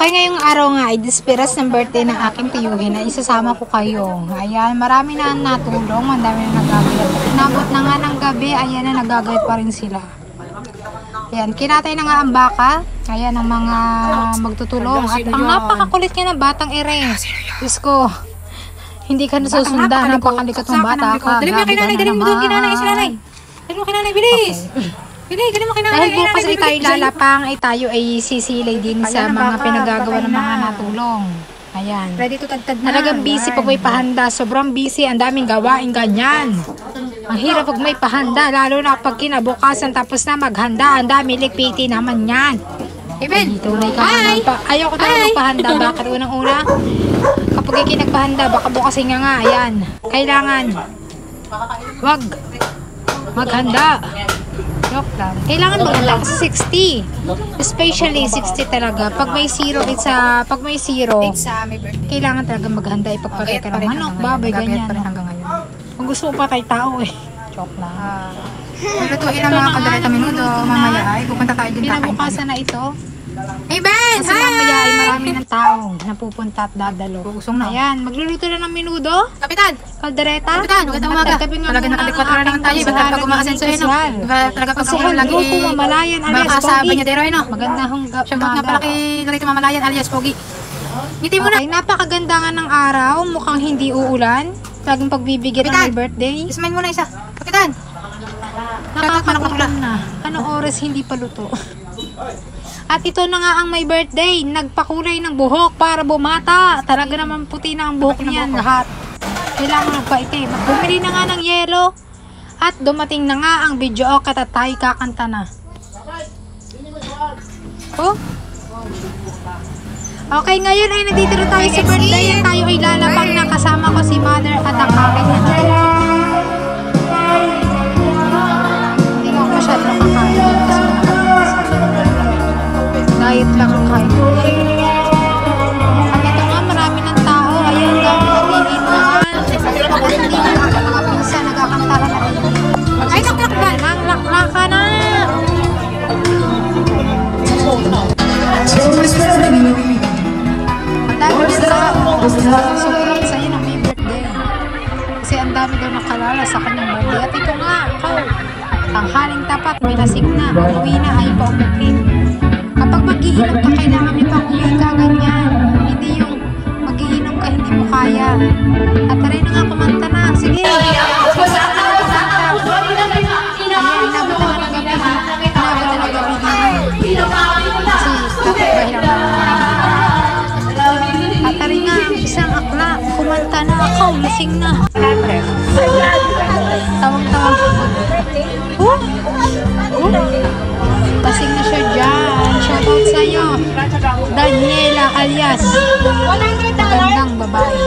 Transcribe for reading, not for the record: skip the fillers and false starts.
Okay, ngayong araw nga ay disperas ng birthday ng aking tiyuhin na isasama ko kayo. Ayan, marami na natulong, ang dami na nagagayat. Inabot na nga ng gabi, ayan na nagagayat pa rin sila. Ayan, kinatay na nga ang baka. Ayan ang mga magtutulong. At ang napakakulit niya ng batang ere. Diyos ko, hindi ka nasusundan. Napakalikat ng bata ka. Dali mo kinanay, dali mo doon kinanay, sinanay. Dali mo kinanay, bilis. Dali mo kinanay. Dahil bukas ay tayo lalapang, ay tayo ay sisilay din sa mga pinagagawa ng mga natulong. Ayan. Ready to tagtad na. Talagang busy pag may pahanda. Sobrang busy. Ang daming gawain ganyan. Ang hirap pag may pahanda. Lalo na pag kinabukasan tapos na maghanda. Ang dami likpiti naman yan. Even. Tunay ka naman pa. Ayoko na magpahanda. Bakit unang-una? Kapag ikinagpahanda, baka bukasin nga. Ayan. Kailangan. Wag. Maghanda. Joke lang. Kailangan maghanda kasi 60. Especially 60 talaga. Pag may zero, pag may zero, kailangan talaga maghanda. Ipagpagay ka ng manok, babay, ganyan. Kung gusto mo patay tao eh. Joke lang. Lutuin ang mga kaldereta menudo. Mamaya ay pupunta tayo din kakain. Kinabukasan na ito. Hey Ben! Kasi mamaya ay marami ng tao na pupunta at dadalo. Usong na. Ayan, magluluto na ng menudo. Kapitan! Kaldereta. Kapitan, magandang umaga. Talaga nakalikwat na naman tayo. Ba't pag umasenso yun, no? Talaga pag Kasi ako lagi grupo mamalayan alias baka sa Pogi. Banyadero, no? Maganda hong Siyempre nga pala kay Larito Mamalayan alias Pogi. Ngiti mo na. Okay, napakaganda nga ng araw. Mukhang hindi uulan. Talagang pagbibigyan ng my birthday. Ismail mo na isa. Kapitan! Nakakagulan na. Anong oras hindi pa luto? At ito na nga ang my birthday. Nagpakulay ng buhok para bumata. Talaga naman puti na ang buhok niyan lahat. Kailangan magpaitim. Bumili na nga ng yelo. At dumating na nga ang video at tayo kakanta na. Oh? Okay, ngayon ay nandito na tayo sa birthday. At tayo ay lalapang na kasama ko si mother at ang aking anak. Hindi ko masyado nakakain. Diet lang ang kain. At ito nga, marami ng tao. Ayan, dami nag-iinuan. At hindi na mga pinsa nagkakantaran na rin. Ay, naklak na! Naklak ka na! Ang dami ng tao. Sobrang saya ng may birthday. Kasi ang dami daw nakalala sa kanyang birthday. At ito nga, tanghaling tapat, may lasing na. Uwi na ay paumukin. Kapag mag-iinom ka, kailangan may pang-uwi ka, ganyan. Hindi yung mag-iinom ka, hindi mo kaya. At taray na nga, kumanta na. Sige! Inabot na nga ng gabi. Inabot na ng gabi. Kasi dapat bahilang naman. At taray nga, isang akla, kumanta na ako, lasing na. Tawang-tawang. Lasing na siya dyan. Shoutout sa'yo, Daniela alias magandang babae.